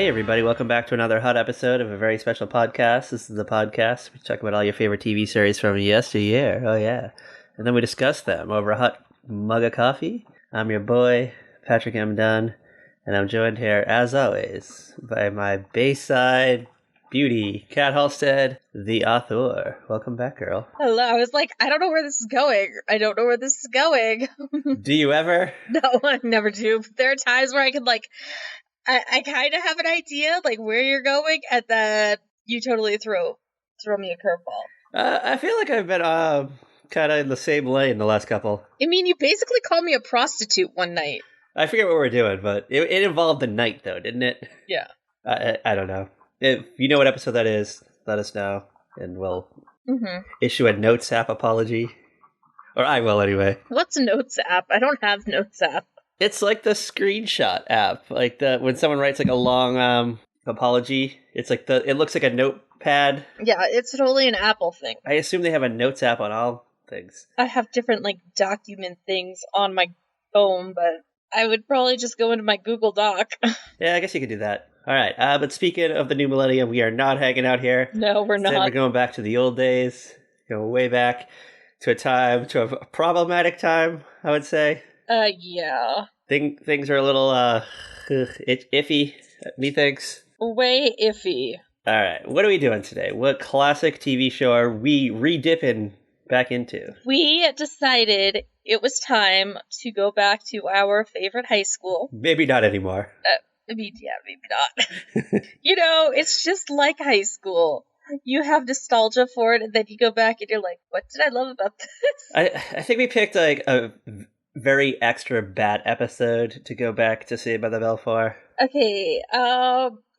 Hey everybody, welcome back to another hot episode of a very special podcast. This is the podcast. We talk about all your favorite TV series from yesteryear. Oh yeah. And then we discuss them over a hot mug of coffee. I'm your boy, Patrick M. Dunn, and I'm joined here, as always, by my Bayside beauty, Kat Halstead, the author. Welcome back, girl. Hello. I was like, I don't know where this is going. Do you ever? No, I never do. There are times where I can I kind of have an idea, like, where you're going, and then you totally throw me a curveball. I feel like I've been kind of in the same lane the last couple. I mean, you basically called me a prostitute one night. I forget what we're doing, but it involved the night, though, didn't it? Yeah. I don't know. If you know what episode that is, let us know, and we'll issue a Notes app apology. Or I will, anyway. What's a Notes app? I don't have Notes app. It's like the screenshot app, like when someone writes like a long apology. It's like it looks like a notepad. Yeah, it's totally an Apple thing. I assume they have a Notes app on all things. I have different document things on my phone, but I would probably just go into my Google Doc. Yeah, I guess you could do that. All right, but speaking of the new millennium, we are not hanging out here. No, we're not. We're going back to the old days, going way back to a problematic time, I would say. Yeah. Things are a little iffy, methinks. Way iffy. All right, what are we doing today? What classic TV show are we re-dipping back into? We decided it was time to go back to our favorite high school. Maybe not anymore. Maybe not. It's just like high school. You have nostalgia for it, and then you go back and you're like, what did I love about this? I think we picked a very extra bad episode to go back to Saved by the Bell for. Okay,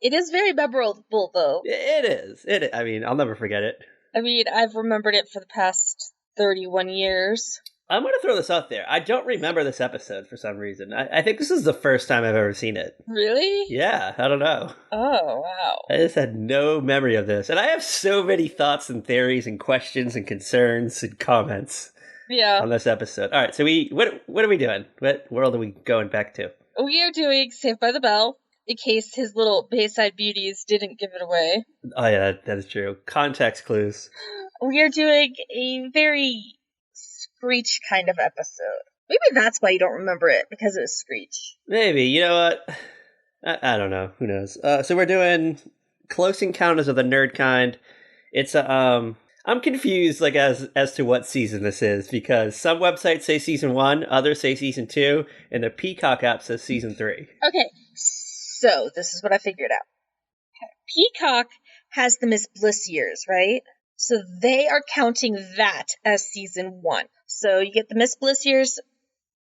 it is very memorable, though. It is. I mean, I'll never forget it. I mean, I've remembered it for the past 31 years. I'm going to throw this out there. I don't remember this episode for some reason. I think this is the first time I've ever seen it. Really? Yeah, I don't know. Oh, wow. I just had no memory of this. And I have so many thoughts and theories and questions and concerns and comments on this episode. All right, so what are we doing? What world are we going back to? We are doing Saved by the Bell, in case his little Bayside beauties didn't give it away. Oh, yeah, that is true. Context clues. We are doing a very Screech kind of episode. Maybe that's why you don't remember it, because it was Screech. Maybe. You know what? I don't know. Who knows? So we're doing Close Encounters of the Nerd Kind. It's I'm confused as to what season this is, because some websites say season 1, others say season 2, and the Peacock app says season 3. Okay, so this is what I figured out. Okay. Peacock has the Miss Bliss years, right? So they are counting that as season 1. So you get the Miss Bliss years,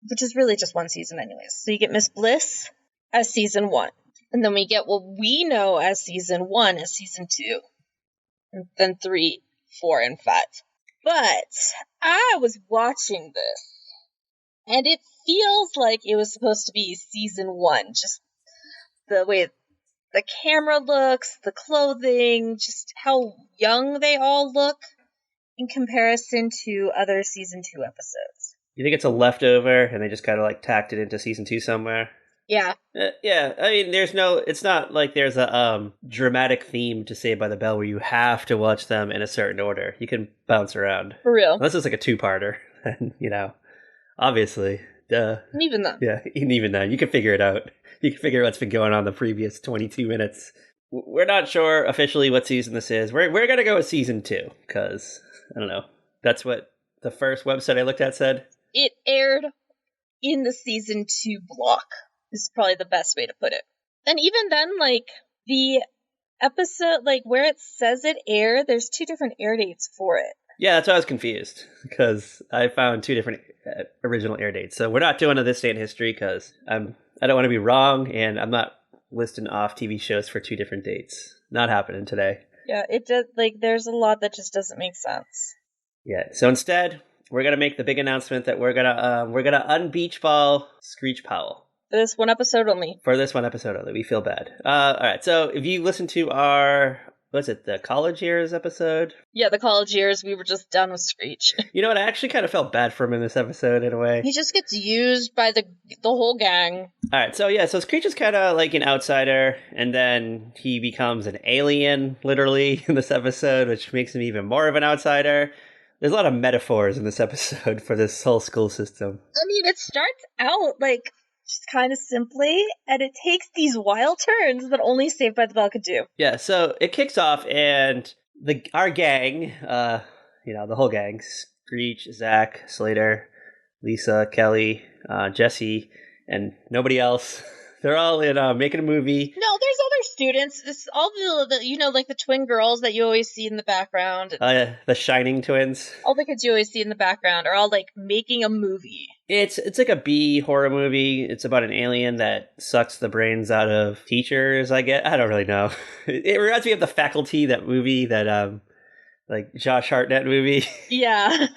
which is really just one season anyways. So you get Miss Bliss as season 1. And then we get what we know as season 1 as season 2. And then 3, 4, and 5. But I was watching this, and it feels like it was supposed to be season 1. Just the way the camera looks, the clothing, just how young they all look in comparison to other season 2 episodes. You think it's a leftover and they just kind of tacked it into season 2 somewhere? Yeah. Yeah, I mean, it's not like there's a dramatic theme to Saved by the Bell where you have to watch them in a certain order. You can bounce around. For real. Unless it's like a 2-parter, and, obviously, duh. And even then. Yeah, even then, you can figure it out. You can figure out what's been going on the previous 22 minutes. We're not sure officially what season this is. We're going to go with season 2, because, I don't know, that's what the first website I looked at said. It aired in the season 2 block, is probably the best way to put it. And even then, the episode, where it says it aired, there's 2 different air dates for it. Yeah, that's why I was confused, because I found 2 different original air dates. So we're not doing a This Day in History, because I don't want to be wrong, and I'm not listing off TV shows for 2 different dates. Not happening today. Yeah, it does. There's a lot that just doesn't make sense. Yeah, so instead, we're gonna make the big announcement that we're gonna unbeach ball Screech Powell. For this one episode only. For this one episode only, we feel bad. All right, so if you listen to our was it the college years episode? Yeah, the college years, we were just done with Screech. You know what? I actually kind of felt bad for him in this episode in a way. He just gets used by the whole gang. All right, so Screech is kind of like an outsider, and then he becomes an alien, literally, in this episode, which makes him even more of an outsider. There's a lot of metaphors in this episode for this whole school system. I mean, it starts out like just kind of simply, and it takes these wild turns that only Saved by the Bell could do. Yeah, so it kicks off, and our gang, the whole gang, Screech, Zach, Slater, Lisa, Kelly, Jesse, and nobody else. They're all in making a movie. No, there's other students. It's all the like the twin girls that you always see in the background. The Shining twins. All the kids you always see in the background are all like making a movie. It's like a B horror movie. It's about an alien that sucks the brains out of teachers. I don't really know. It reminds me of The Faculty, that movie that like Josh Hartnett movie. Yeah.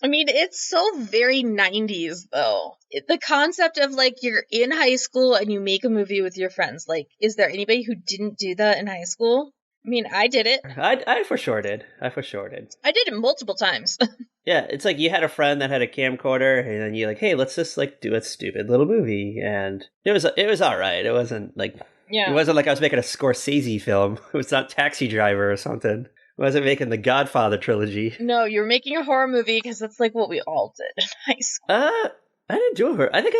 I mean, it's so very 90s, though. The concept of, like, you're in high school and you make a movie with your friends. Like, is there anybody who didn't do that in high school? I mean, I did it. I for sure did. I did it multiple times. Yeah, it's like you had a friend that had a camcorder, and then you're like, hey, let's just, like, do a stupid little movie. And it was all right. It wasn't, like... Yeah. It wasn't like I was making a Scorsese film. It was not Taxi Driver or something. I wasn't making the Godfather trilogy. No, you were making a horror movie because that's like what we all did in high school. I didn't do a horror. I think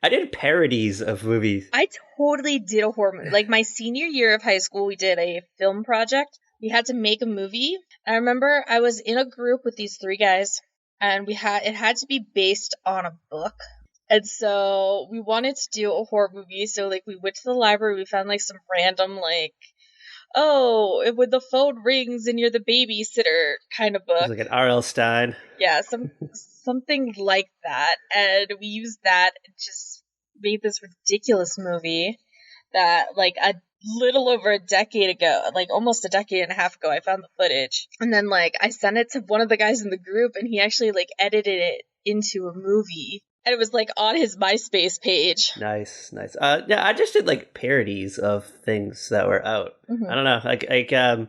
I did parodies of movies. I totally did a horror movie. Like my senior year of high school, we did a film project. We had to make a movie. I remember I was in a group with these 3 guys, and it had to be based on a book. And so we wanted to do a horror movie. So like we went to the library, we found like some random like, oh, when the phone rings and you're the babysitter kind of book. It's like an R.L. Stine. Yeah, something like that. And we used that and just made this ridiculous movie that, like, a little over a decade ago, like almost a decade and a half ago, I found the footage. And then, like, I sent it to one of the guys in the group, and he actually, like, edited it into a movie. And it was, like, on his MySpace page. Nice. Yeah, I just did, like, parodies of things that were out. Mm-hmm. I don't know, I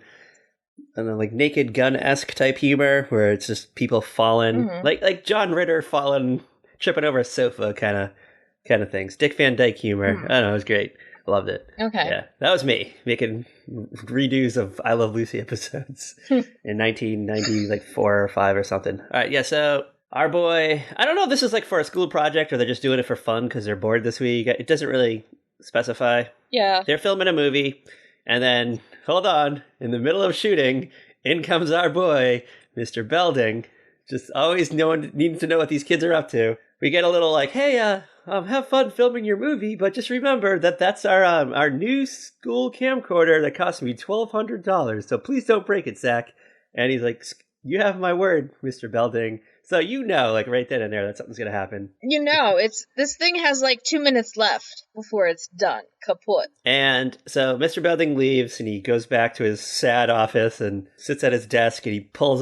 don't know, like Naked Gun-esque type humor, where it's just people falling, mm-hmm. like John Ritter falling, tripping over a sofa kind of things. Dick Van Dyke humor. Mm-hmm. I don't know, it was great. Loved it. Okay. Yeah, that was me making redos of I Love Lucy episodes in 1990, like 4 or 5 or something. All right, yeah, so... Our boy, I don't know if this is like for a school project or they're just doing it for fun because they're bored this week. It doesn't really specify. Yeah. They're filming a movie, and then, hold on, in the middle of shooting, in comes our boy, Mr. Belding, just always needing to know what these kids are up to. We get a little like, hey, have fun filming your movie, but just remember that that's our new school camcorder that cost me $1,200, so please don't break it, Zach. And he's like, you have my word, Mr. Belding. So like right then and there that something's going to happen. This thing has like 2 minutes left before it's done. Kaput. And so Mr. Belding leaves and he goes back to his sad office and sits at his desk and he opens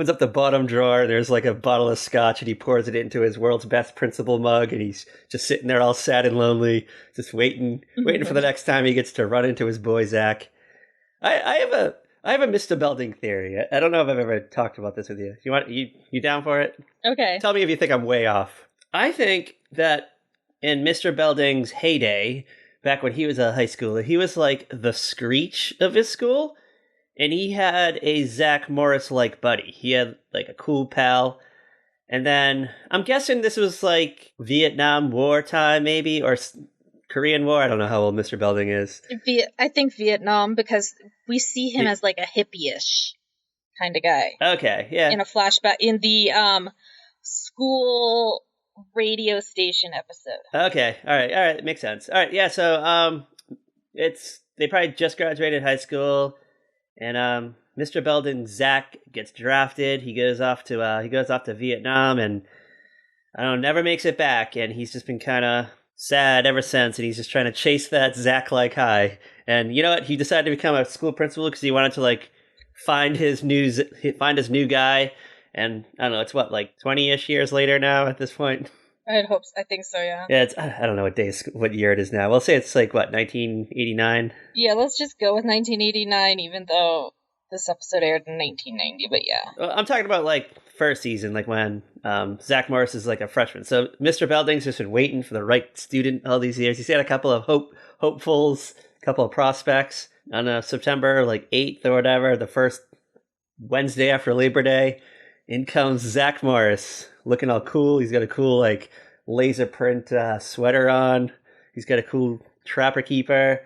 up the bottom drawer and there's like a bottle of scotch and he pours it into his world's best principal mug and he's just sitting there all sad and lonely, just waiting for the next time he gets to run into his boy Zach. I have a Mr. Belding theory. I don't know if I've ever talked about this with you. You down for it? Okay. Tell me if you think I'm way off. I think that in Mr. Belding's heyday, back when he was a high schooler, he was like the Screech of his school, and he had a Zack Morris-like buddy. He had like a cool pal, and then I'm guessing this was like Vietnam War time maybe, or Korean War. I don't know how old Mr. Belding is. I think Vietnam, because we see him as like a hippie-ish kind of guy. Okay, yeah. In a flashback, in the school radio station episode. Okay, all right, makes sense. All right, yeah. So they probably just graduated high school, and Mr. Belding Zach gets drafted. He goes off to Vietnam, and I don't know, never makes it back, and he's just been kind of sad ever since, and he's just trying to chase that Zach-like high. And you know what? He decided to become a school principal because he wanted to like find his new guy. And I don't know, it's what, like 20-ish years later now at this point. I'd hope so. I think so, yeah. Yeah, I don't know what year it is now. We'll say it's like, what, 1989? Yeah, let's just go with 1989, even though this episode aired in 1990, but yeah. Well, I'm talking about, like, first season, like when Zack Morris is, like, a freshman. So Mr. Belding's just been waiting for the right student all these years. He's had a couple of hopefuls, a couple of prospects. On September, like, 8th or whatever, the first Wednesday after Labor Day, in comes Zack Morris, looking all cool. He's got a cool, like, laser print sweater on. He's got a cool trapper keeper.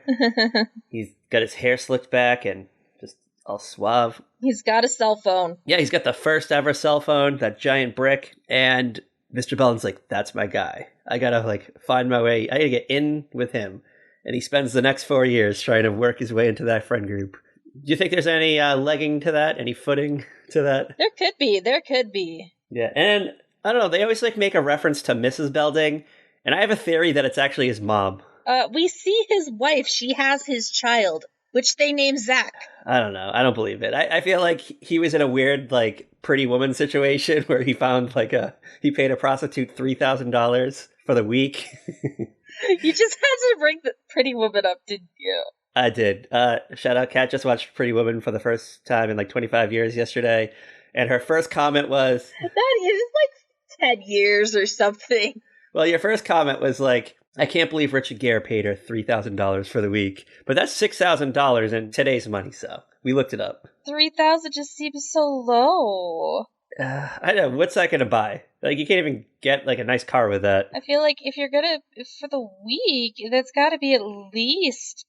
He's got his hair slicked back and just all suave. He's got a cell phone. Yeah, he's got the first ever cell phone, that giant brick. And Mr. Belden's like, that's my guy. I gotta, like, find my way. I gotta get in with him. And he spends the next 4 years trying to work his way into that friend group. Do you think there's any legging to that? Any footing to that? There could be. Yeah, and I don't know, they always, like, make a reference to Mrs. Belding, and I have a theory that it's actually his mom. We see his wife. She has his child, which they name Zack. I don't know. I don't believe it. I feel like he was in a weird, like, Pretty Woman situation where he found, like, he paid a prostitute $3,000 for the week. You just had to bring the Pretty Woman up, didn't you? I did. Shout out, Kat just watched Pretty Woman for the first time in, like, 25 years yesterday, and her first comment was... That is, like, 10 years or something. Well, your first comment was like, I can't believe Richard Gere paid her $3,000 for the week. But that's $6,000 in today's money, so we looked it up. 3,000 just seems so low. I don't know. What's that going to buy? Like, you can't even get, like, a nice car with that. I feel like if you're gonna, for the week, that's gotta be at least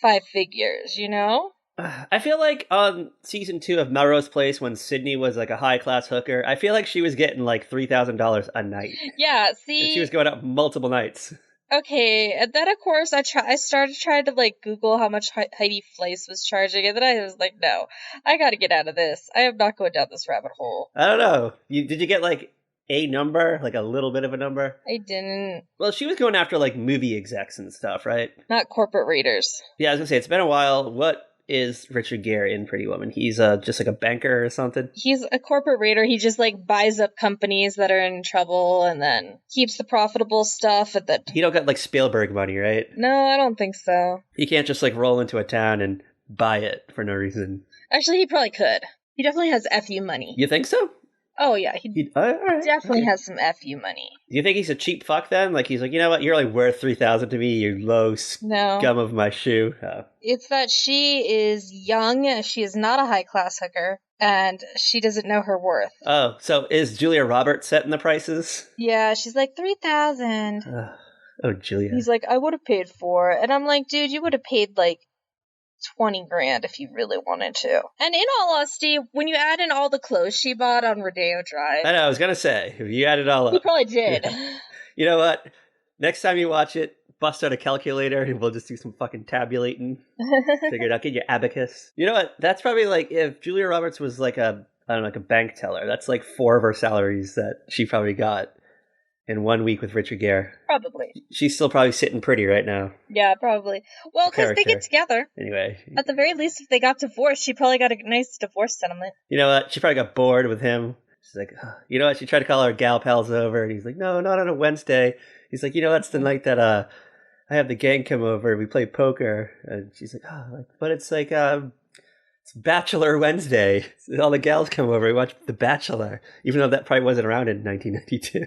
5 figures, you know? I feel like on season 2 of Melrose Place, when Sydney was, like, a high-class hooker, I feel like she was getting, like, $3,000 a night. Yeah, see? And she was going out multiple nights. Okay, and then of course I started trying to like Google how much Heidi Fleiss was charging, and then I was like, no, I gotta get out of this. I am not going down this rabbit hole. I don't know. Did you get, like, a number? Like, a little bit of a number? I didn't. Well, she was going after, like, movie execs and stuff, right? Not corporate raiders. Yeah, I was gonna say, it's been a while. What is Richard Gere in Pretty Woman? He's just like a banker or something? He's a corporate raider. He just like buys up companies that are in trouble and then keeps the profitable stuff at the... He don't got like Spielberg money, right? No, I don't think so. He can't just like roll into a town and buy it for no reason. Actually, he probably could. He definitely has FU money. You think so? Oh, yeah. He all right, definitely has some FU money. Do you think he's a cheap fuck then? Like, he's like, you know what? You're like worth $3,000 to me, you low scum of my shoe. Oh. It's that she is young. She is not a high-class hooker, and she doesn't know her worth. Oh, so is Julia Roberts setting the prices? Yeah, she's like, 3,000. Oh, Julia. He's like, I would have paid 4. And I'm like, dude, you would have paid like 20 grand if you really wanted to. And in all honesty, when you add in all the clothes she bought on Rodeo Drive... I know, I was gonna say, if you add it all up... You probably did. Yeah. You know what? Next time you watch it, bust out a calculator and we'll just do some fucking tabulating. Figure it out, get your abacus. You know what? That's probably like, if Julia Roberts was like a, I don't know, like a bank teller, that's like 4 of her salaries that she probably got in 1 week with Richard Gere. Probably. She's still probably sitting pretty right now. Yeah, probably. Well, because they get together. Anyway. At the very least, if they got divorced, she probably got a nice divorce settlement. You know what? She probably got bored with him. She's like, oh. You know what? She tried to call her gal pals over, and he's like, no, not on a Wednesday. He's like, you know, that's the night that I have the gang come over, we play poker. And she's like, oh, but it's like, it's Bachelor Wednesday. All the gals come over, we watch The Bachelor. Even though that probably wasn't around in 1992.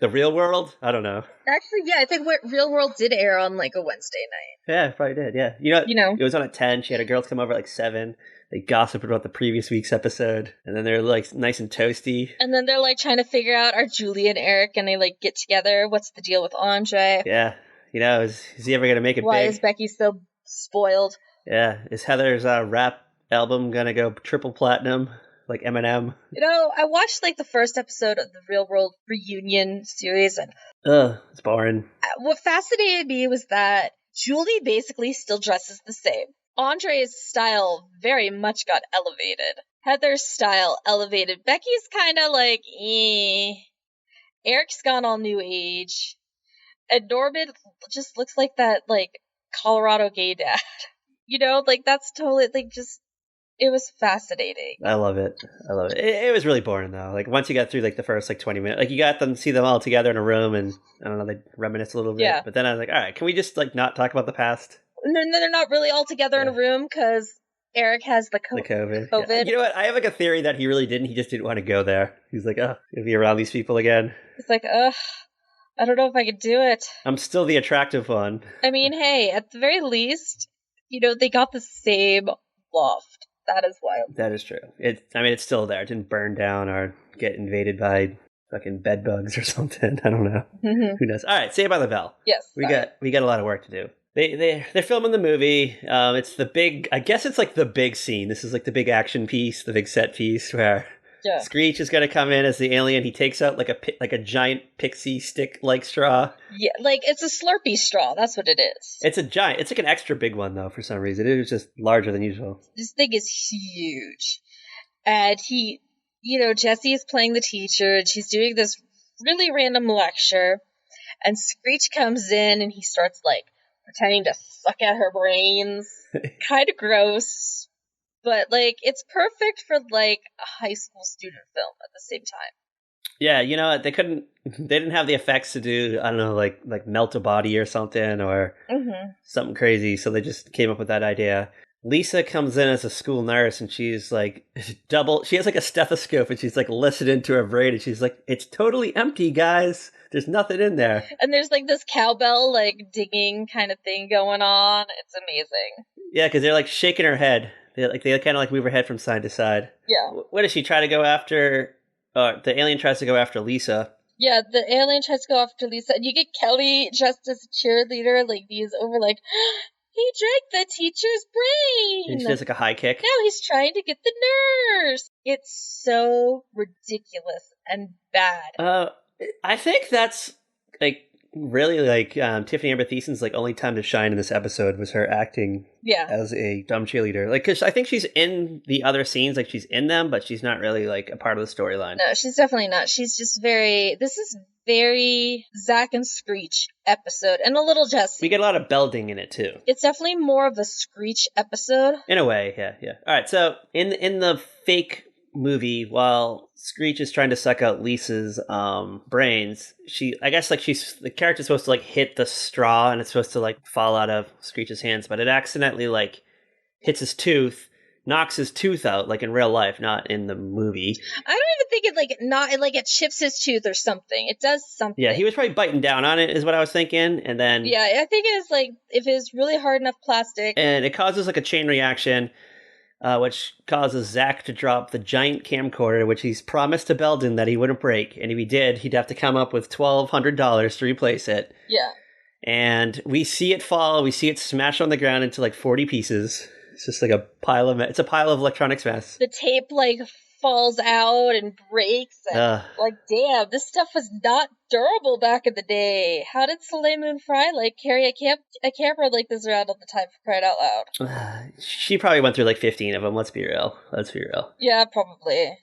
The Real World? I don't know. Actually, yeah, I think Real World did air on like a Wednesday night. Yeah, it probably did, yeah. You know, it was on at 10. She had her girls come over at like 7. They gossiped about the previous week's episode. And then they're like nice and toasty. And then they're like trying to figure out, are Julie and Eric and they like get together? What's the deal with Andre? Yeah. You know, is he ever going to make it Why big? is Becky so spoiled? Yeah. Is Heather's rap album going to go triple platinum? Like Eminem. You know, I watched like the first episode of the Real World reunion series, and it's boring. What fascinated me was that Julie basically still dresses the same. Andre's style very much got elevated. Heather's style elevated. Becky's kind of like, eh. Eric's gone all new age, and Norman just looks like that like Colorado gay dad. You know, like that's totally like just. It was fascinating. I love it. It was really boring though. Like once you got through like the first like 20 minutes, like you got them see them all together in a room, and I don't know, they reminisce a little bit. Yeah. But then I was like, all right, can we just like not talk about the past? No, they're not really all together in a room because Eric has the COVID. COVID. Yeah. You know what? I have like a theory that he really didn't. He just didn't want to go there. He's like, oh, gonna be around these people again. It's like, I don't know if I could do it. I'm still the attractive one. I mean, hey, at the very least, they got the same loft. That is wild. That is true. It's still there. It didn't burn down or get invaded by fucking bed bugs or something. I don't know. Mm-hmm. Who knows? All right, Saved by the Bell. Yes. We got a lot of work to do. They're filming the movie. It's the big. I guess it's like the big scene. This is like the big action piece, the big set piece where Screech is going to come in as the alien. He takes out like a giant pixie stick like straw. Yeah, like it's a Slurpee straw. That's what it is. It's a giant. It's like an extra big one though. For some reason, it was just larger than usual. This thing is huge, and Jessie is playing the teacher, and she's doing this really random lecture, and Screech comes in and he starts like pretending to suck at her brains. Kind of gross, but like it's perfect for like a high school student film at the same time. Yeah, they didn't have the effects to do, I don't know, like melt a body or something or something crazy, so they just came up with that idea. Lisa comes in as a school nurse and she's like she has like a stethoscope and she's like listening to her brain and she's like, it's totally empty, guys. There's nothing in there. And there's like this cowbell like dinging kind of thing going on. It's amazing. Yeah, because they're like shaking her head. They kind of like move her head from side to side. Yeah. What does she try to go after? The alien tries to go after Lisa. Yeah, the alien tries to go after Lisa. And you get Kelly dressed as a cheerleader, like he's over like, he drank the teacher's brain. And she does like a high kick. Now he's trying to get the nurse. It's so ridiculous and bad. I think that's like really like Tiffany Amber Thiessen's like only time to shine in this episode was her acting as a dumb cheerleader. Like, because I think she's in the other scenes, like she's in them, but she's not really like a part of the storyline. No, she's definitely not. She's just this is very Zack and Screech episode, and a little Jessie. We get a lot of Belding in it too. It's definitely more of a Screech episode. In a way, yeah. All right, so in the fake movie, while Screech is trying to suck out Lisa's brains, the character's supposed to like hit the straw and it's supposed to like fall out of Screech's hands, but it accidentally like hits his tooth, knocks his tooth out, like in real life, not in the movie. I don't even think it chips his tooth or something. It does something. Yeah, he was probably biting down on it, is what I was thinking, and then I think it's like if it's really hard enough plastic, and it causes like a chain reaction. Which causes Zack to drop the giant camcorder, which he's promised to Belden that he wouldn't break. And if he did, he'd have to come up with $1,200 to replace it. Yeah. And we see it fall. We see it smash on the ground into like 40 pieces. It's just like a pile of electronics mess. The tape like falls out and breaks. And, like, damn, this stuff was not durable back in the day. How did Soleil Moon Frye like carry a camera like this around all the time, for crying out loud? She probably went through like 15 of them. Let's be real. Yeah, probably.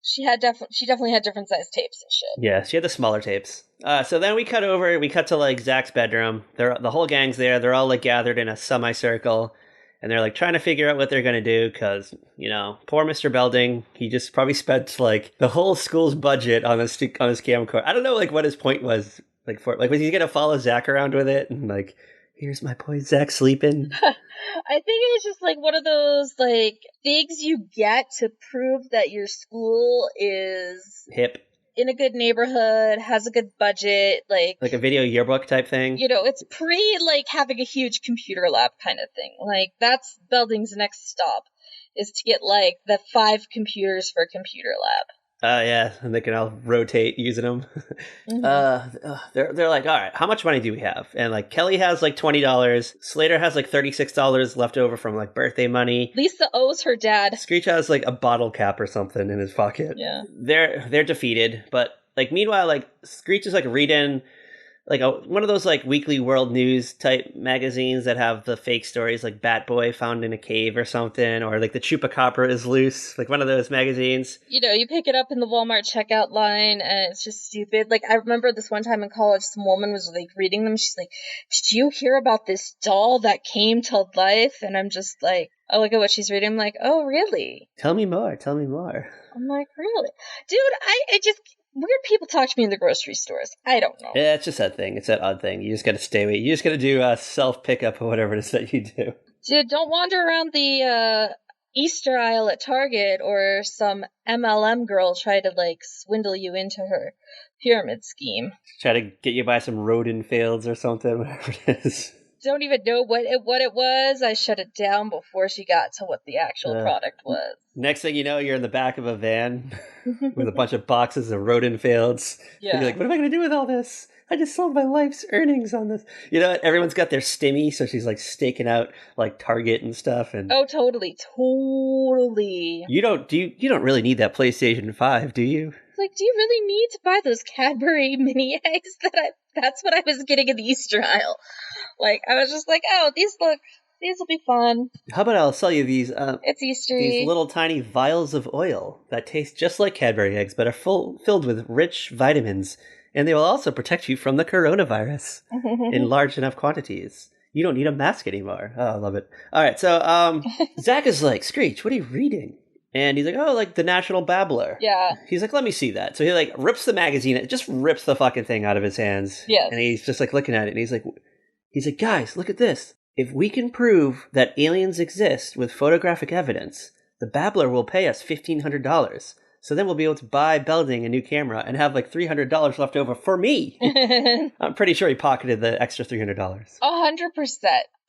She definitely had different size tapes and shit. Yeah, she had the smaller tapes. So then we cut to like Zack's bedroom. The whole gang's there. They're all like gathered in a semicircle. And they're like trying to figure out what they're going to do because, poor Mr. Belding, he just probably spent like the whole school's budget on his camcorder. I don't know like what his point was like for like was he going to follow Zack around with it and like, here's my boy Zack sleeping? I think it was just like one of those like things you get to prove that your school is hip. In a good neighborhood, has a good budget, like a video yearbook type thing. It's pre like having a huge computer lab kind of thing. Like that's Belding's next stop is to get like the 5 computers for a computer lab. Yeah, and they can all rotate using them. They're like, all right, how much money do we have? And like Kelly has like $20. Slater has like $36 left over from like birthday money. Lisa owes her dad. Screech has like a bottle cap or something in his pocket. Yeah, they're defeated, but like meanwhile, like Screech is like reading like one of those like weekly world news type magazines that have the fake stories like Bat Boy found in a cave or something, or like the Chupacabra is loose, like one of those magazines. You know, you pick it up in the Walmart checkout line and it's just stupid. Like, I remember this one time in college, some woman was like reading them. She's like, did you hear about this doll that came to life? And I'm just like, I look at what she's reading. I'm like, oh, really? Tell me more. Tell me more. I'm like, really? Dude, I just, weird people talk to me in the grocery stores. I don't know. Yeah, it's just that thing. It's that odd thing. You just got to stay away. You just got to do self pickup or whatever it is that you do. Dude, don't wander around the Easter aisle at Target or some MLM girl try to like swindle you into her pyramid scheme. Try to get you by some rodent fields or something, whatever it is. Don't even know what it was. I shut it down before she got to what the actual product was. Next thing you know, you're in the back of a van with a bunch of boxes of rodent fields. Yeah. And you're like, what am I going to do with all this? I just sold my life's earnings on this. You know, everyone's got their stimmy, so she's like staking out like Target and stuff. And oh, totally. You don't really need that PlayStation 5, do you? Like, do you really need to buy those Cadbury mini eggs? That's what I was getting in the Easter aisle. Like, I was just like, oh, these will be fun. How about I'll sell you these? It's Easter. These little tiny vials of oil that taste just like Cadbury eggs, but are filled with rich vitamins, and they will also protect you from the coronavirus in large enough quantities. You don't need a mask anymore. Oh, I love it. All right, so Zack is like, Screech, what are you reading? And he's like, oh, like the National Babbler. Yeah. He's like, let me see that. So he like rips the magazine, it just rips the fucking thing out of his hands. Yes. And he's just like looking at it, and he's like, guys, look at this. If we can prove that aliens exist with photographic evidence, the Babbler will pay us $1,500. So then we'll be able to buy Belding a new camera and have like $300 left over for me. I'm pretty sure he pocketed the extra $300. 100%.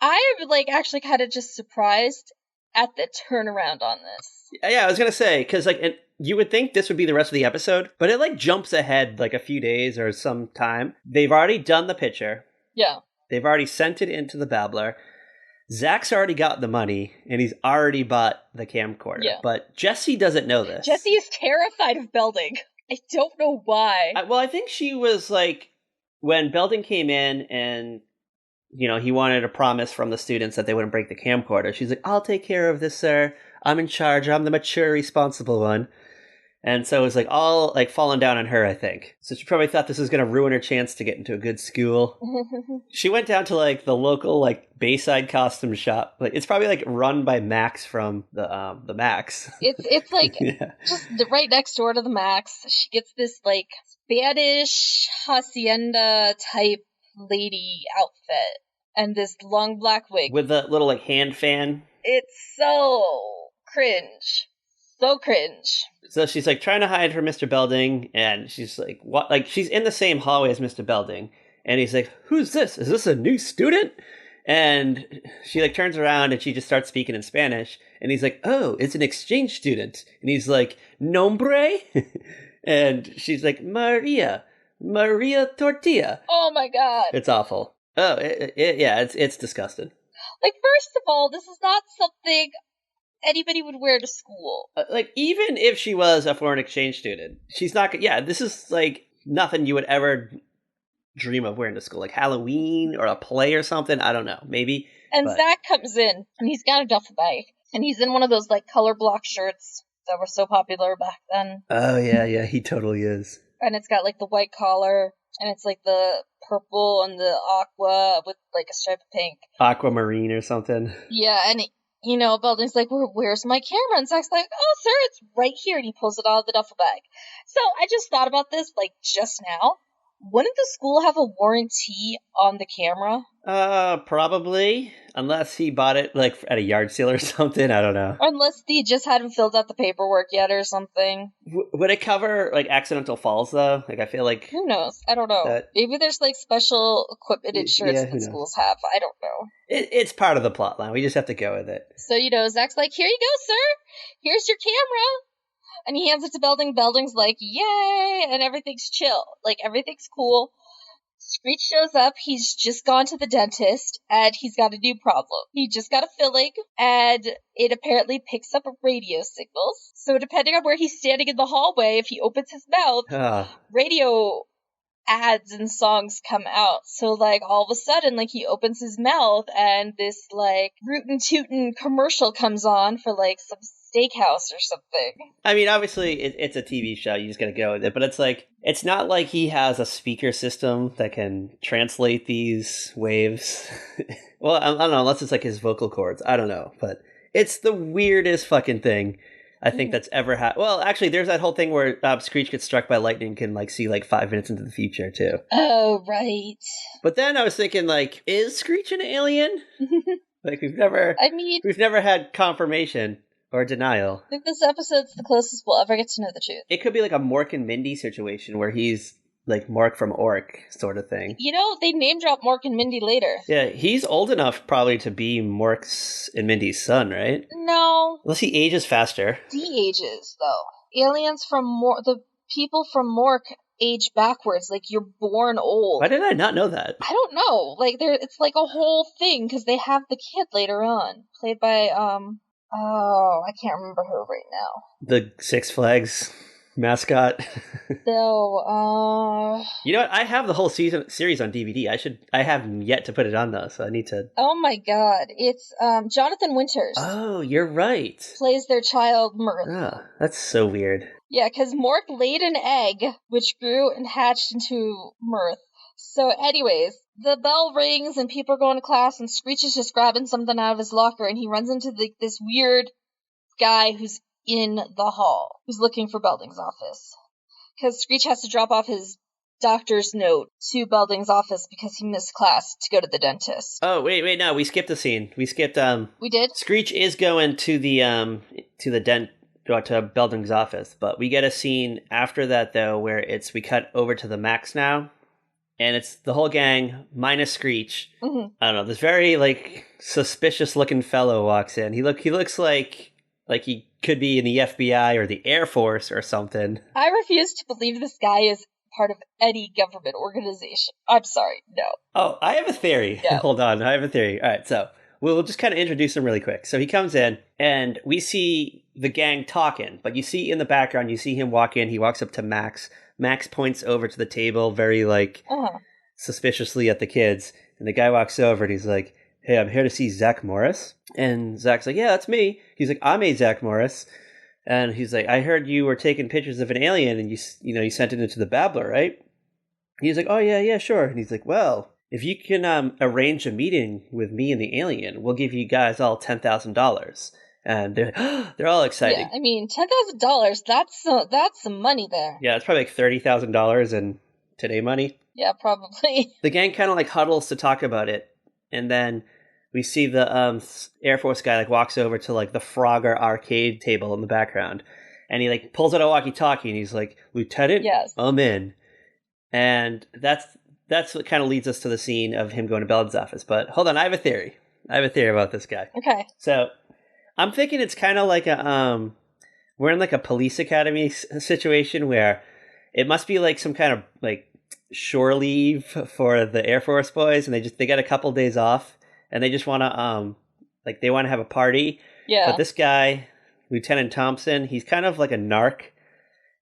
I am like actually kind of just surprised at the turnaround on this. Yeah, I was going to say, because like you would think this would be the rest of the episode, but it like jumps ahead like a few days or some time. They've already done the picture. Yeah. They've already sent it into the Babbler. Zack's already got the money, and he's already bought the camcorder. Yeah. But Jessie doesn't know this. Jessie is terrified of Belding. I don't know why. I think she was like, when Belding came in and, you know, he wanted a promise from the students that they wouldn't break the camcorder. She's like, I'll take care of this, sir. I'm in charge. I'm the mature, responsible one. And so it was like all like falling down on her, I think. So she probably thought this was going to ruin her chance to get into a good school. She went down to like the local like Bayside costume shop. Like it's probably like run by Max from the Max. It's like just right next door to the Max. She gets this like Spanish hacienda type lady outfit and this long black wig with the little like hand fan. It's so cringe. So cringe. So she's like trying to hide from Mr. Belding, and she's like, what? Like she's in the same hallway as Mr. Belding, and he's like, who's this? Is this a new student? And she like turns around and she just starts speaking in Spanish, and he's like, oh, it's an exchange student. And he's like, nombre? And she's like, Maria Tortilla. Oh my god. It's awful. Oh, it's disgusting. Like, first of all, this is not something anybody would wear to school. Like, even if she was a foreign exchange student, she's not. Yeah, this is like nothing you would ever dream of wearing to school. Like Halloween or a play or something. I don't know. Maybe. And Zack comes in, and he's got a duffel bag, and he's in one of those like color block shirts that were so popular back then. Oh yeah, he totally is. And it's got like the white collar, and it's like the purple and the aqua with like a stripe of pink. Aquamarine or something. Yeah, and you know, Belding's like, where's my camera? And Zack's like, oh, sir, it's right here. And he pulls it out of the duffel bag. So I just thought about this, like, just now. Wouldn't the school have a warranty on the camera? Probably. Unless he bought it, like, at a yard sale or something. I don't know. Or unless he just hadn't filled out the paperwork yet or something. Would it cover, like, accidental falls, though? Like, I feel like... Who knows? I don't know. Maybe there's, like, special equipment insurance that schools have. I don't know. It's part of the plot line. We just have to go with it. So, you know, Zack's like, here you go, sir. Here's your camera. And he hands it to Belding. Belding's like, yay! And everything's chill. Like, everything's cool. Screech shows up. He's just gone to the dentist, and he's got a new problem. He just got a filling, and it apparently picks up radio signals. So depending on where he's standing in the hallway, if he opens his mouth, radio ads and songs come out. So, like, all of a sudden, like, he opens his mouth and this, like, rootin' tootin' commercial comes on for, like, some steakhouse or something. I mean, obviously, it's a TV show. You just gotta go with it. But it's like, it's not like he has a speaker system that can translate these waves. Well, I don't know, unless it's like his vocal cords. I don't know. But it's the weirdest fucking thing I think that's ever happened. Well, actually, there's that whole thing where Screech gets struck by lightning and can, like, see, like, 5 minutes into the future, too. Oh, right. But then I was thinking, like, is Screech an alien? Like, we've never had confirmation or denial. I think this episode's the closest we'll ever get to know the truth. It could be like a Mork and Mindy situation where he's like Mork from Ork sort of thing. You know, they name drop Mork and Mindy later. Yeah, he's old enough probably to be Mork's and Mindy's son, right? No. Unless he ages faster. De-ages, though. Aliens from the people from Mork age backwards, like you're born old. Why did I not know that? I don't know. Like, it's like a whole thing, because they have the kid later on, played by, oh, I can't remember who right now. The Six Flags mascot. So, You know what? I have the whole series on DVD. I haven't yet to put it on though, so I need to. Oh my god. It's, Jonathan Winters. Oh, you're right. Plays their child, Mirth. Oh, that's so weird. Yeah, because Mork laid an egg, which grew and hatched into Mirth. So anyways, the bell rings and people are going to class and Screech is just grabbing something out of his locker and he runs into this weird guy who's in the hall, who's looking for Belding's office. Because Screech has to drop off his doctor's note to Belding's office because he missed class to go to the dentist. Oh, wait, no, we skipped a scene. We skipped, We did? Screech is going to the to Belding's office, but we get a scene after that, though, where we cut over to the Max now, and it's the whole gang, minus Screech. Mm-hmm. I don't know, this very, like, suspicious-looking fellow walks in. He looks like he could be in the FBI or the Air Force or something. I refuse to believe this guy is part of any government organization. I'm sorry, no. Oh, I have a theory. Yeah. Hold on, I have a theory. All right, so we'll just kind of introduce him really quick. So he comes in, and we see the gang talking, but you see in the background, you see him walk in. He walks up to Max. Max points over to the table very, like, suspiciously at the kids, and the guy walks over, and he's like, "Hey, I'm here to see Zack Morris." And Zack's like, "Yeah, that's me." He's like, "I'm a Zack Morris." And he's like, "I heard you were taking pictures of an alien, and you sent it into the Babbler, right?" He's like, "Oh, yeah, sure." And he's like, "Well, if you can arrange a meeting with me and the alien, we'll give you guys all $10,000. And they're all excited. Yeah, I mean, $10,000, that's some money there. Yeah, it's probably like $30,000 in today money. Yeah, probably. The gang kind of like huddles to talk about it. And then we see the Air Force guy like walks over to like the Frogger arcade table in the background. And he like pulls out a walkie-talkie and he's like, "Lieutenant, yes, I'm in." And that's what kind of leads us to the scene of him going to Belding's office. But hold on, I have a theory. About this guy. Okay. So I'm thinking it's kind of like we're in like a police academy situation where it must be like some kind of like shore leave for the Air Force boys, and they got a couple days off, and they just want to they want to have a party. Yeah. But this guy, Lieutenant Thompson, he's kind of like a narc,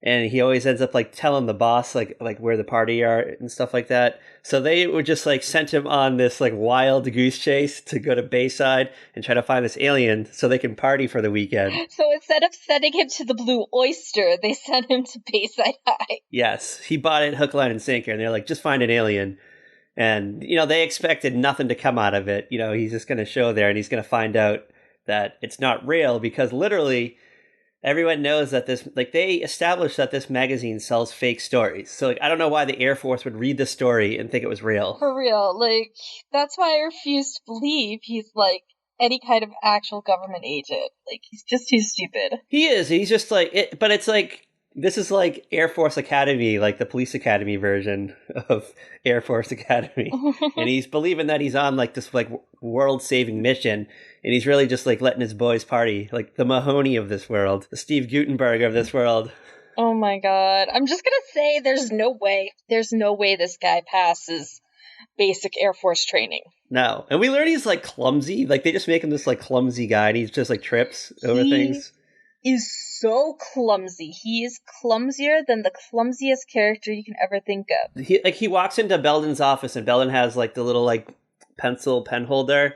and he always ends up like telling the boss like where the party are and stuff like that. So they would just like sent him on this like wild goose chase to go to Bayside and try to find this alien so they can party for the weekend. So instead of sending him to the Blue Oyster, they sent him to Bayside High. Yes, he bought it hook, line, and sinker, and they're like, "Just find an alien." And they expected nothing to come out of it. He's just going to show there, and he's going to find out that it's not real because literally everyone knows that they established that this magazine sells fake stories. So, I don't know why the Air Force would read this story and think it was real. For real. That's why I refuse to believe he's, any kind of actual government agent. He's just too stupid. He is. He's just but it's this is like Air Force Academy, like the police academy version of Air Force Academy. And he's believing that he's on this world-saving mission. And he's really just letting his boys party, like the Mahoney of this world, the Steve Gutenberg of this world. Oh my god. I'm just gonna say there's no way this guy passes basic Air Force training. No. And we learn he's clumsy. They just make him this clumsy guy and he just trips over things. is so clumsy. He is clumsier than the clumsiest character you can ever think of. He walks into Belden's office, and Belden has like the little like pencil pen holder,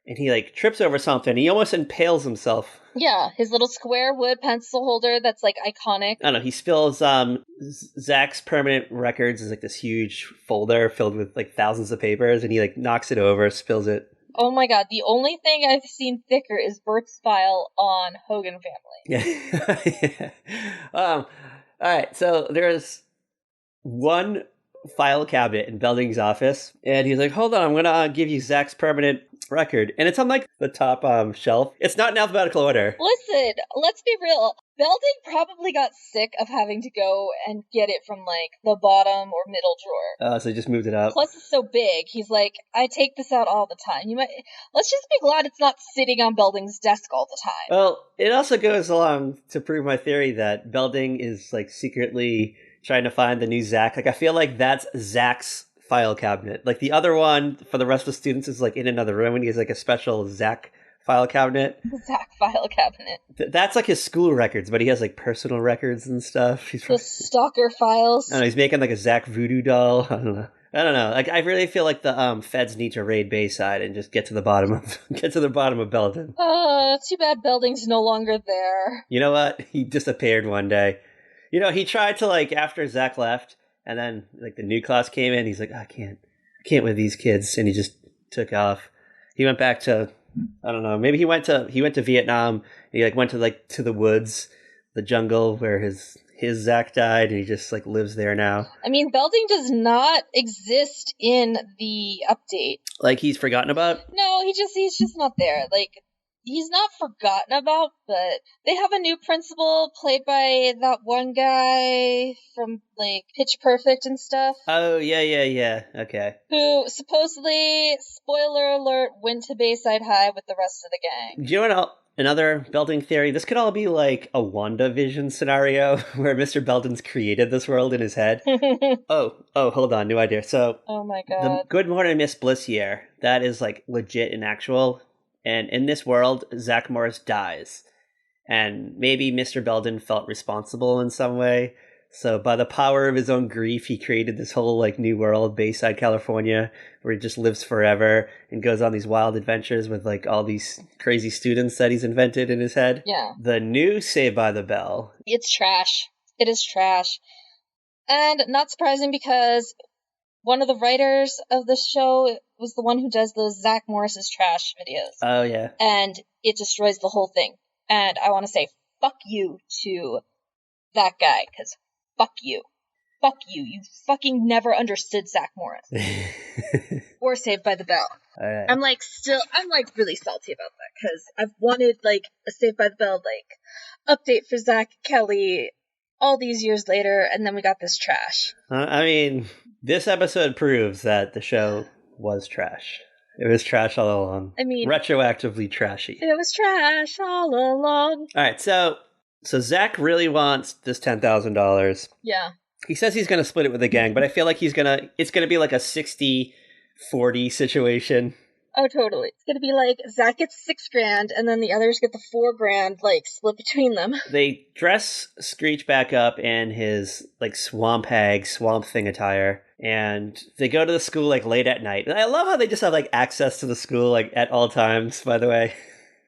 and he like trips over something. He almost impales himself. Yeah, his little square wood pencil holder that's like iconic. I don't know. He spills Zack's permanent records is like this huge folder filled with like thousands of papers, and he like knocks it over, spills it. Oh my god, the only thing I've seen thicker is Bert's file on Hogan Family. Yeah. All right, so there's one file cabinet in Belding's office, and he's like, hold on, I'm gonna give you Zack's permanent record, and it's on like the top shelf. It's not in alphabetical order. Listen, let's be real. Belding probably got sick of having to go and get it from like the bottom or middle drawer. So he just moved it up. Plus it's so big, he's like, I take this out all the time. Let's just be glad it's not sitting on Belding's desk all the time. Well, it also goes along to prove my theory that Belding is like secretly trying to find the new Zack. Like I feel like that's Zack's file cabinet. Like the other one for the rest of the students is like in another room, and he has like a special Zack file cabinet. Zack file cabinet. That's like his school records, but he has like personal records and stuff. The stalker files. I don't know, he's making like a Zack voodoo doll. I don't know. Like I really feel like the feds need to raid Bayside and just get to the bottom of Belden. Too bad Belding's no longer there. You know what? He disappeared one day. You know, he tried to like after Zack left, and then like the new class came in. He's like, I can't with these kids, and he just took off. He went back to, I don't know, maybe he went to Vietnam. He like went to the woods, the jungle where his Zack died, and he just like lives there now. I mean, Belding does not exist in the update. Like he's forgotten about? No, he's just not there. Like he's not forgotten about, but they have a new principal played by that one guy from like Pitch Perfect and stuff. Oh yeah. Okay. Who supposedly, spoiler alert, went to Bayside High with the rest of the gang. Do you know another Belding theory? This could all be like a WandaVision scenario where Mr. Belden's created this world in his head. Oh, hold on, new idea. So, oh my god, the Good Morning Miss Bliss year, that is like legit and actual. And in this world, Zack Morris dies. And maybe Mr. Belden felt responsible in some way. So by the power of his own grief, he created this whole like new world, Bayside, California, where he just lives forever and goes on these wild adventures with like all these crazy students that he's invented in his head. Yeah. The new Saved by the Bell. It's trash. It is trash. And not surprising because one of the writers of the show was the one who does those Zack Morris is Trash videos. Oh, yeah. And it destroys the whole thing. And I want to say fuck you to that guy, because fuck you. Fuck you. You fucking never understood Zack Morris. Or Saved by the Bell. All right. I'm really salty about that, because I've wanted, like, a Saved by the Bell, like, update for Zach Kelly all these years later, and then we got this trash. I mean, this episode proves that the show was trash. It was trash all along. I mean, retroactively trashy. It was trash all along. All right, so Zack really wants this $10,000. Yeah. He says he's going to split it with the gang, but I feel like it's going to be like a 60-40 situation. Oh, totally. It's going to be like Zack gets $6,000 and then the others get the $4,000, like, split between them. They dress Screech back up in his like swamp thing attire, and they go to the school like late at night. And I love how they just have like access to the school like at all times, by the way.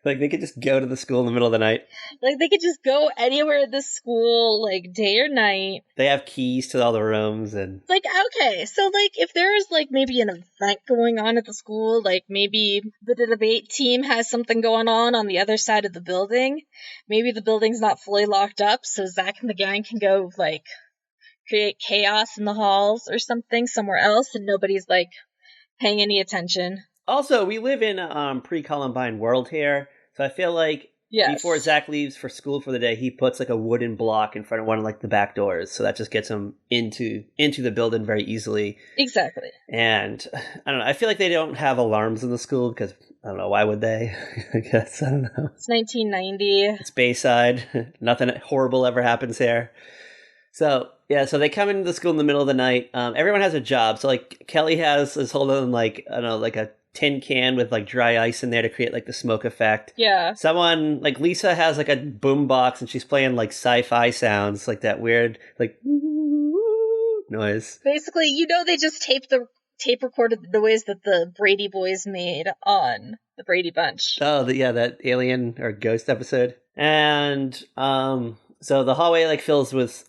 Like, they could just go to the school in the middle of the night. Like, they could just go anywhere at the school, like, day or night. They have keys to all the rooms, and... Like, okay, so, like, if there's, like, maybe an event going on at the school, like, maybe the debate team has something going on the other side of the building, maybe the building's not fully locked up, so Zack and the gang can go, like, create chaos in the halls or something somewhere else, and nobody's, like, paying any attention. Also, we live in a pre-Columbine world here, so I feel like before Zack leaves for school for the day, he puts like a wooden block in front of one of like the back doors, so that just gets him into the building very easily. Exactly. And I don't know, I feel like they don't have alarms in the school because, I don't know, why would they? I guess, I don't know. It's 1990. It's Bayside. Nothing horrible ever happens here. So, yeah, so they come into the school in the middle of the night. Everyone has a job. So, like, Kelly is holding, like, I don't know, like a tin can with like dry ice in there to create like the smoke effect. Yeah. Someone like Lisa has like a boom box and she's playing like sci-fi sounds, like that weird like noise. Basically, they just tape recorded the noise that the Brady boys made on the Brady Bunch. Oh, that alien or ghost episode. And so the hallway like fills with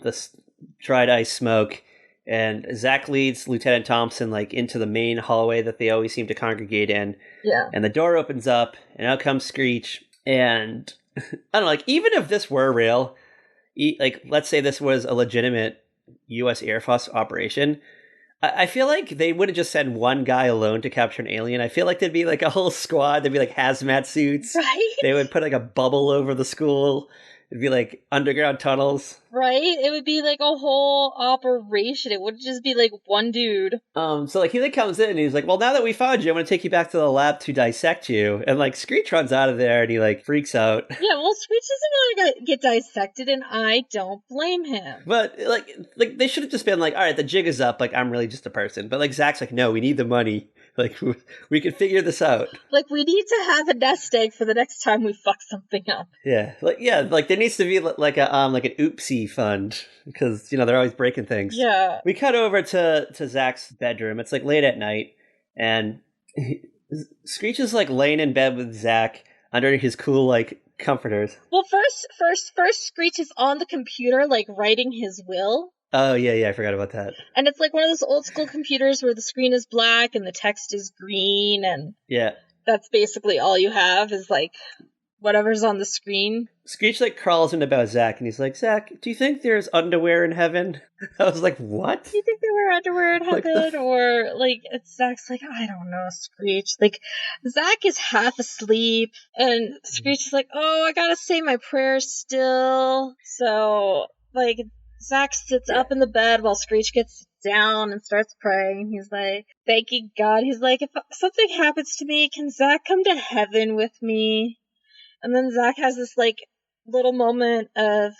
this dried ice smoke, and Zack leads Lieutenant Thompson like into the main hallway that they always seem to congregate in. Yeah. And the door opens up, and out comes Screech. And I don't know, like even if this were real, like let's say this was a legitimate U.S. Air Force operation, I feel like they wouldn't just send one guy alone to capture an alien. I feel like there'd be like a whole squad. There'd be like hazmat suits. Right? They would put like a bubble over the school. It'd be like underground tunnels. Right? It would be like a whole operation. It wouldn't just be like one dude. So like he like comes in and he's like, well, now that we found you, I'm going to take you back to the lab to dissect you. And like Screech runs out of there and he like freaks out. Yeah, well, Screech isn't going to get dissected, and I don't blame him. But like they should have just been like, all right, the jig is up. Like I'm really just a person. But like Zack's like, no, we need the money. Like we can figure this out. Like we need to have a nest egg for the next time we fuck something up. Yeah, like there needs to be like a like an oopsie fund because they're always breaking things. Yeah. We cut over to Zack's bedroom. It's like late at night, and Screech is like laying in bed with Zack under his cool like comforters. Well, first, Screech is on the computer like writing his will. Oh yeah, I forgot about that. And it's like one of those old school computers where the screen is black and the text is green, and yeah, that's basically all you have is like whatever's on the screen. Screech like crawls in about Zack and he's like, Zack, do you think there's underwear in heaven? I was like, what? Do you think there were underwear in heaven? Or like Zack's like, I don't know, Screech. Like Zack is half asleep and Screech is like, oh, I gotta say my prayers still. So like Zack sits up in the bed while Screech gets down and starts praying. He's like, thanking God. He's like, if something happens to me, can Zack come to heaven with me? And then Zack has this like little moment of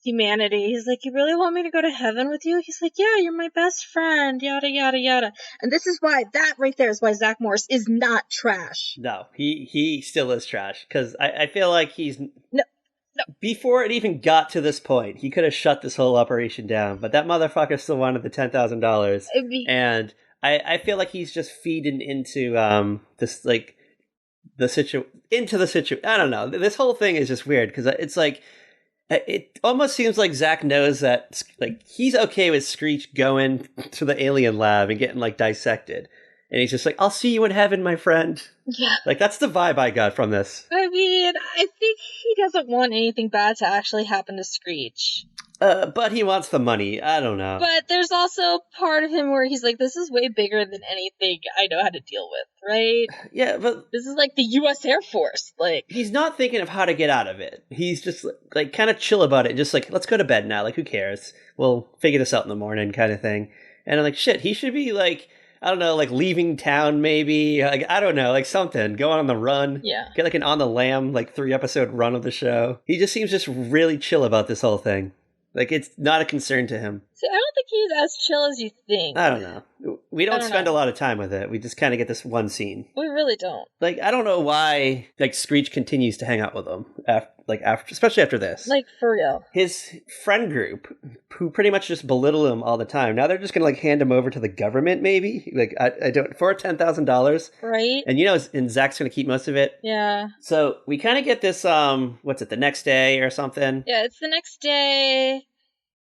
humanity. He's like, you really want me to go to heaven with you? He's like, yeah, you're my best friend, yada, yada, yada. And this is why, that right there is why Zack Morris is not trash. No, he still is trash because I feel like he's... No. Before it even got to this point, he could have shut this whole operation down, but that motherfucker still wanted the $10,000. And I feel like he's just feeding into this like the situation. I don't know. This whole thing is just weird because it's like it almost seems like Zack knows that like he's okay with Screech going to the alien lab and getting like dissected. And he's just like, I'll see you in heaven, my friend. Yeah. Like, that's the vibe I got from this. I mean, I think he doesn't want anything bad to actually happen to Screech. But he wants the money. I don't know. But there's also part of him where he's like, this is way bigger than anything I know how to deal with, right? Yeah, but... This is like the U.S. Air Force. Like, he's not thinking of how to get out of it. He's just, like kind of chill about it. Just like, let's go to bed now. Like, who cares? We'll figure this out in the morning kind of thing. And I'm like, shit, he should be like... I don't know, like leaving town maybe. Like, I don't know, like something. Go on the run. Yeah. Get like an On the Lam, like 3-episode run of the show. He just seems just really chill about this whole thing. Like, it's not a concern to him. See, I don't think he's as chill as you think. I don't know. We don't spend a lot of time with it. We just kind of get this one scene. We really don't. Like, I don't know why, like, Screech continues to hang out with him. After, especially after this. Like, for real. His friend group, who pretty much just belittle him all the time, now they're just gonna, like, hand him over to the government, maybe? Like, I don't... For $10,000. Right. And, and Zack's gonna keep most of it. Yeah. So, we kind of get this, what's it, the next day or something? Yeah, it's the next day.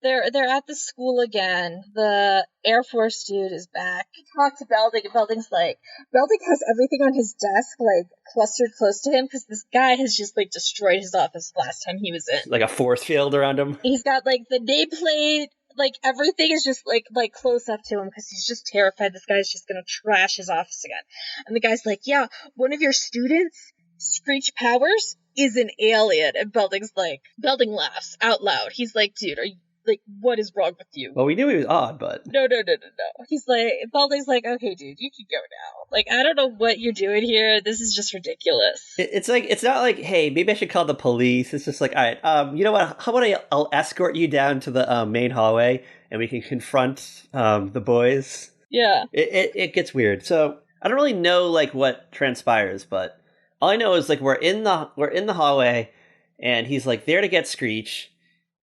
They're at the school again. The Air Force dude is back. He talks to Belding, and Belding has everything on his desk, like, clustered close to him, because this guy has just, like, destroyed his office last time he was in. Like a force field around him? He's got, like, the nameplate, like, everything is just, like close up to him, because he's just terrified this guy's just gonna trash his office again. And the guy's like, yeah, one of your students, Screech Powers, is an alien. And Belding laughs out loud. He's like, dude, are you... Like, what is wrong with you? Well, we knew he was odd, but... No. He's like, Belding's like, okay, dude, you can go now. Like, I don't know what you're doing here. This is just ridiculous. It's like, it's not like, hey, maybe I should call the police. It's just like, all right, you know what? How about I'll escort you down to the main hallway and we can confront the boys? Yeah. It gets weird. So... I don't really know like what transpires, but all I know is like we're in the hallway, and he's like there to get Screech.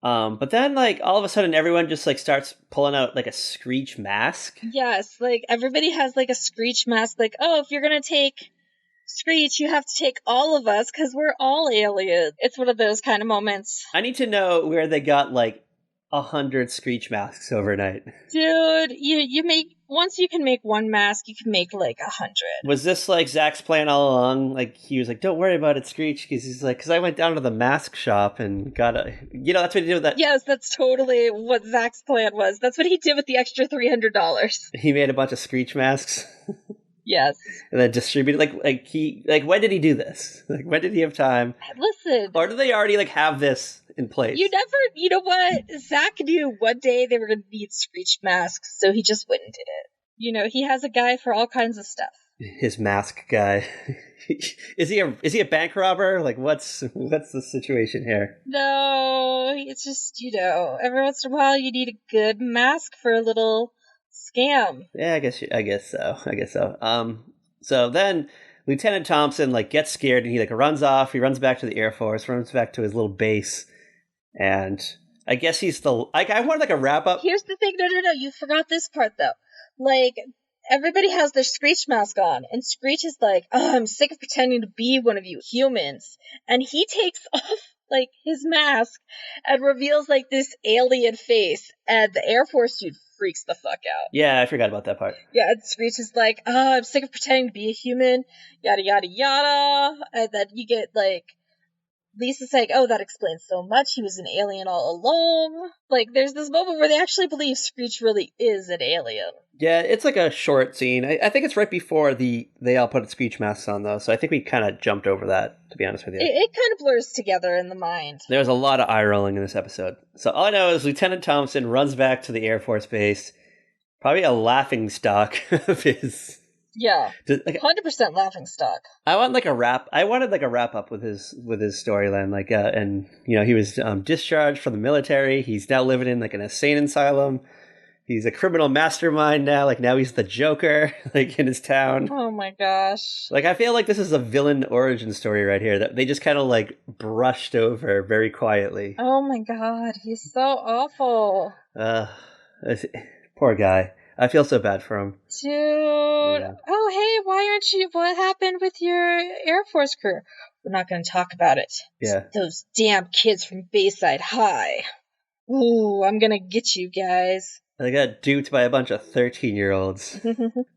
But then like all of a sudden everyone just like starts pulling out like a Screech mask. Yes, like everybody has like a Screech mask. Like, oh, if you're gonna take Screech, you have to take all of us because we're all aliens. It's one of those kind of moments. I need to know where they got like 100 Screech masks overnight. Dude, you make once you can make one mask, you can make like 100. Was this like Zach's plan all along? Like he was like, "Don't worry about it, Screech," because he's like, "Because I went down to the mask shop and got a, that's what he did with that." Yes, that's totally what Zach's plan was. That's what he did with the extra $300. He made a bunch of Screech masks. Yes. And then distributed when did he do this? Like when did he have time? Listen. Or did they already like have this in place? You know what? Zach knew one day they were going to need Screech masks, so he just went and did it. You know, he has a guy for all kinds of stuff. His mask guy. Is he a bank robber? Like what's the situation here? No, it's just, every once in a while you need a good mask for a little scam. Yeah, I guess so. So then Lieutenant Thompson like gets scared and he like runs off. He runs back to the Air Force, runs back to his little base, and I guess he's the like I wanted like a wrap up. Here's the thing, no, you forgot this part though. Like everybody has their Screech mask on, and Screech is like, "Oh, I'm sick of pretending to be one of you humans," and he takes off like his mask and reveals like this alien face, and the Air Force dude freaks the fuck out. Yeah, I forgot about that part. Yeah, and Screech is like, "Oh, I'm sick of pretending to be a human," yada yada yada, and then you get like Lisa's like, "Oh, that explains so much. He was an alien all along." Like, there's this moment where they actually believe Screech really is an alien. Yeah, it's like a short scene. I think it's right before they all put Screech masks on, though, so I think we kind of jumped over that, to be honest with you. It kind of blurs together in the mind. There was a lot of eye rolling in this episode. So all I know is Lieutenant Thompson runs back to the Air Force Base, probably a laughing stock of his... Yeah, 100% laughing stock. I wanted like a wrap up with his storyline, like and he was discharged from the military. He's now living in like an insane asylum. He's a criminal mastermind now. Like now he's the Joker, like in his town. Oh my gosh! Like I feel like this is a villain origin story right here that they just kind of like brushed over very quietly. Oh my god, he's so awful. Poor guy. I feel so bad for him. Dude. Yeah. Oh, hey, why aren't you... What happened with your Air Force crew? We're not going to talk about it. Yeah. Those damn kids from Bayside High. Ooh, I'm going to get you guys. They got duped by a bunch of 13-year-olds.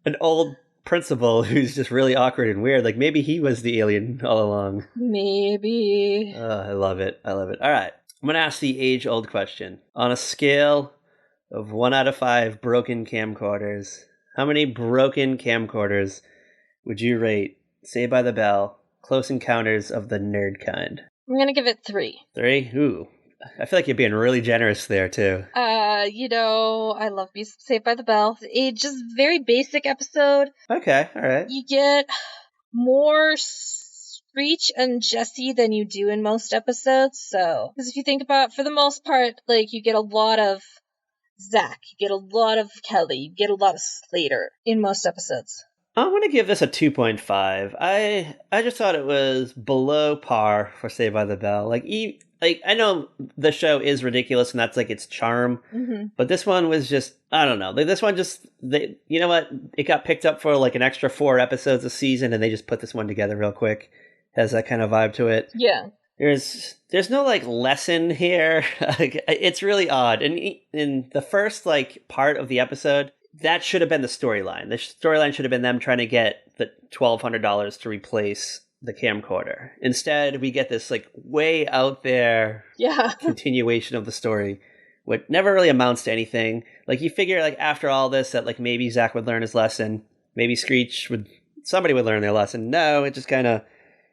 An old principal who's just really awkward and weird. Like, maybe he was the alien all along. Maybe. I love it. All right. I'm going to ask the age-old question. On a scale of 1 out of 5 broken camcorders, how many broken camcorders would you rate Saved by the Bell, Close Encounters of the Nerd Kind? I'm going to give it 3. 3? Ooh. I feel like you're being really generous there, too. I love Saved by the Bell. It's just very basic episode. Okay, all right. You get more Screech and Jesse than you do in most episodes, so... Because if you think about, for the most part, like, you get a lot of Zach, you get a lot of Kelly, you get a lot of Slater in most episodes. I'm going to give this a 2.5. I just thought it was below par for Saved by the Bell. Like I know the show is ridiculous and that's like its charm, but this one was just, I don't know. Like this one just, you know what? It got picked up for like an extra 4 episodes a season and they just put this one together real quick. It has that kind of vibe to it. Yeah. There's no like lesson here. Like, it's really odd. And in the first like part of the episode, that should have been the storyline. The storyline should have been them trying to get the $1,200 to replace the camcorder. Instead, we get this like way out there continuation of the story, which never really amounts to anything. Like you figure like after all this that like maybe Zach would learn his lesson, maybe somebody would learn their lesson. No, it just kind of.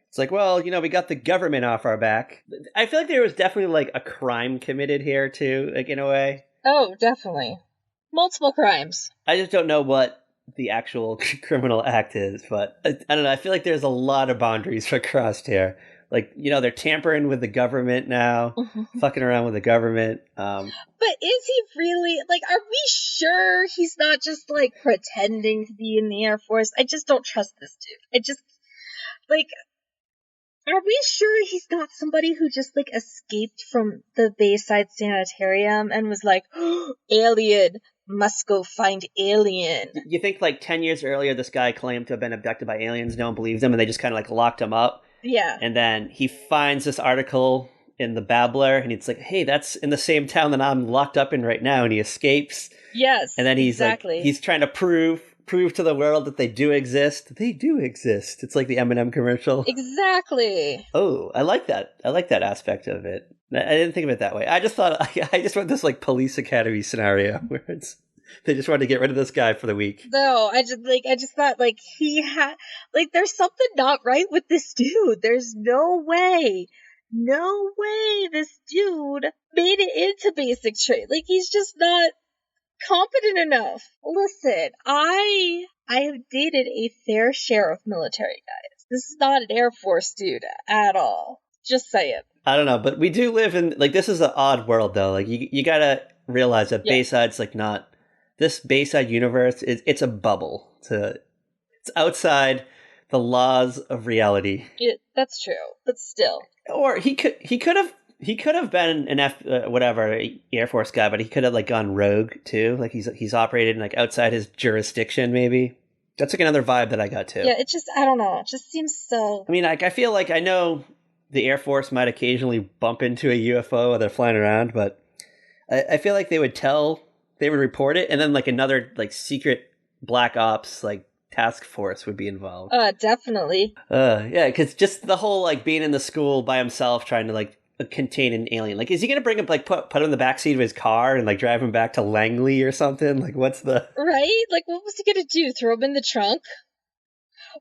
It's like, well, we got the government off our back. I feel like there was definitely like a crime committed here too, like in a way. Oh, definitely. Multiple crimes. I just don't know what the actual criminal act is, but I don't know. I feel like there's a lot of boundaries crossed here. Like, they're tampering with the government now, fucking around with the government. But is he really, like, are we sure he's not just, like, pretending to be in the Air Force? I just don't trust this dude. Like, are we sure he's not somebody who just, like, escaped from the Bayside Sanitarium and was like, oh, alien, must go find alien? You think, like, 10 years earlier, this guy claimed to have been abducted by aliens, no one believed him, and they just kind of, like, locked him up? Yeah. And then he finds this article in the Babbler, and it's like, hey, that's in the same town that I'm locked up in right now, and he escapes. Yes, and then he's exactly. Like, he's trying to prove to the world that they do exist. They do exist. It's like the M&M commercial. Exactly. Oh, I like that. I like that aspect of it. I didn't think of it that way. I just thought, I just went this, like, police academy scenario where they just wanted to get rid of this guy for the week. No, I just thought, like, he had, like, there's something not right with this dude. There's no way this dude made it into basic trade. Like, he's just not competent enough. Listen, I have dated a fair share of military guys. This is not an Air Force dude at all. Just saying. I don't know, but we do live in, like, this is an odd world, though. Like, you gotta realize that Bayside's, like, not, this Bayside universe, it's a bubble. It's outside the laws of reality. That's true, but still. Or he could have been an Air Force guy, but he could have, like, gone rogue too. Like, he's operated, like, outside his jurisdiction, maybe. That's, like, another vibe that I got too. Yeah, I don't know. It just seems so. I mean, like, I feel like I know the Air Force might occasionally bump into a UFO while they're flying around, but I feel like they would report it, and then, like, another, like, secret black ops, like, task force would be involved. Definitely. Yeah, because just the whole, like, being in the school by himself trying to, like, contain an alien. Like, is he gonna bring him, like, put him in the backseat of his car and, like, drive him back to Langley or something? Like, what's the... Right? Like, what was he gonna do? Throw him in the trunk?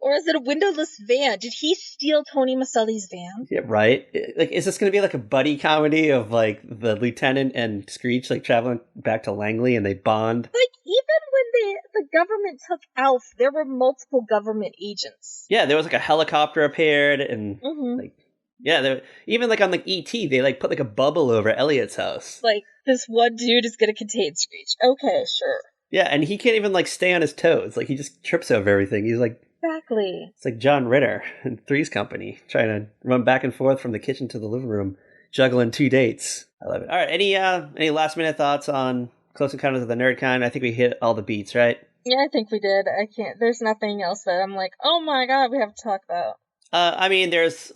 Or is it a windowless van? Did he steal Tony Maselli's van? Yeah, right. Like, is this going to be like a buddy comedy of, like, the lieutenant and Screech, like, traveling back to Langley and they bond? Like, even when the government took Alf, there were multiple government agents. Yeah, there was, like, a helicopter appeared and like, yeah, even, like, on, like, E.T., they, like, put, like, a bubble over Elliot's house. Like, this one dude is going to contain Screech. Okay, sure. Yeah, and he can't even, like, stay on his toes. Like, he just trips over everything. He's like... Exactly. It's like John Ritter in Three's Company, trying to run back and forth from the kitchen to the living room, juggling 2 dates. I love it. All right, any last minute thoughts on Close Encounters of the Nerd Kind? I think we hit all the beats, right? Yeah, I think we did. There's nothing else that I'm like, oh my god, we have to talk about. I mean, there's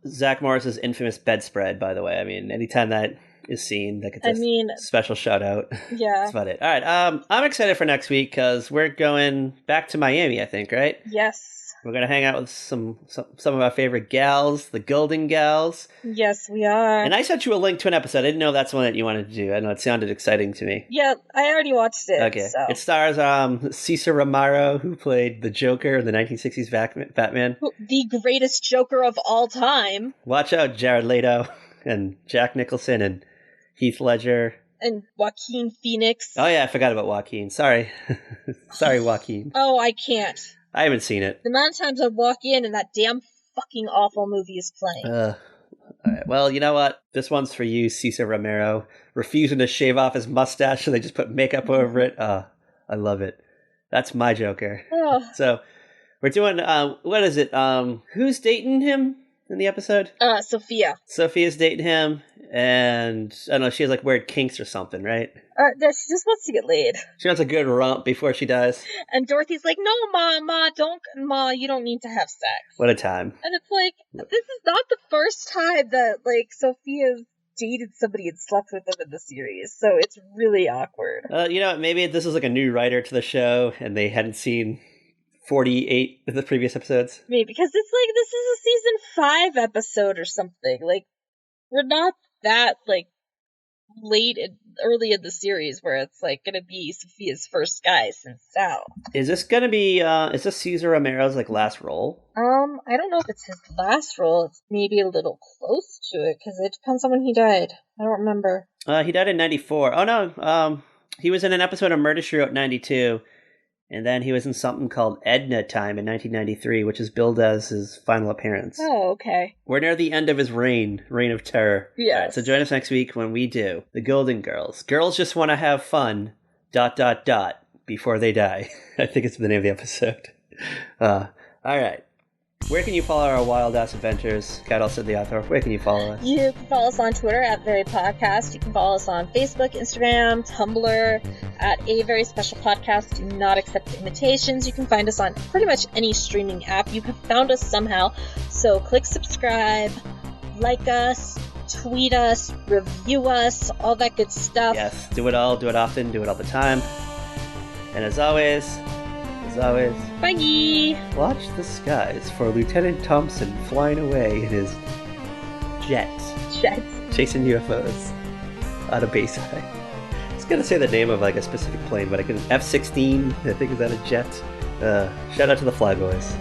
Zack Morris's infamous bedspread, by the way. I mean, anytime that is seen, that gets a special shout out. Yeah. That's about it. All right, I'm excited for next week because we're going back to Miami, I think, right? Yes. We're going to hang out with some of our favorite gals, the Golden Gals. Yes, we are. And I sent you a link to an episode. I didn't know that's one that you wanted to do. I know it sounded exciting to me. Yeah, I already watched it. Okay. So. It stars Cesar Romero, who played the Joker in the 1960s Batman. The greatest Joker of all time. Watch out, Jared Leto and Jack Nicholson and Heath Ledger. And Joaquin Phoenix. Oh, yeah, I forgot about Joaquin. Sorry. Sorry, Joaquin. Oh, I can't. I haven't seen it. The amount of times I walk in and that damn fucking awful movie is playing. All right. Well, you know what? This one's for you, Cesar Romero. Refusing to shave off his mustache, so they just put makeup over it. I love it. That's my Joker. Oh. So, we're doing, what is it? Who's dating him in the episode? Sophia. Sophia's dating him, and, I don't know, she has, like, weird kinks or something, right? She just wants to get laid. She wants a good rump before she dies. And Dorothy's like, no, Ma, you don't need to have sex. What a time. And it's like, this is not the first time that, like, Sophia's dated somebody and slept with them in the series, so it's really awkward. You know, maybe this is, like, a new writer to the show, and they hadn't seen 48 of the previous episodes. Maybe, because it's like, this is a season 5 episode or something. Like, we're not that, like, early in the series where it's like gonna be Sophia's first guy since Sal. Is this gonna be is this Cesar Romero's like last role? I don't know if it's his last role. It's maybe a little close to it because it depends on when he died. I don't remember. He died in 94. Oh no, he was in an episode of Murder She Wrote 92, And then he was in something called Edna Time in 1993, which is billed as his final appearance. Oh, okay. We're near the end of his reign of terror. Yes. All right, so join us next week when we do The Golden Girls. Girls just want to have fun, ... before they die. I think it's the name of the episode. All right. Where can you follow our wild-ass adventures? Kat, also the author. Where can you follow us? You can follow us on Twitter at Very Podcast. You can follow us on Facebook, Instagram, Tumblr at A Very Special Podcast. Do not accept invitations. You can find us on pretty much any streaming app. You have found us somehow. So click subscribe, like us, tweet us, review us, all that good stuff. Yes, do it all, do it often, do it all the time. And as always, bye! Watch the skies for Lieutenant Thompson flying away in his jet. Chasing UFOs out of Bayside. I was going to say the name of like a specific plane, but I couldn't. F-16, I think, is that a jet? Shout out to the Flyboys.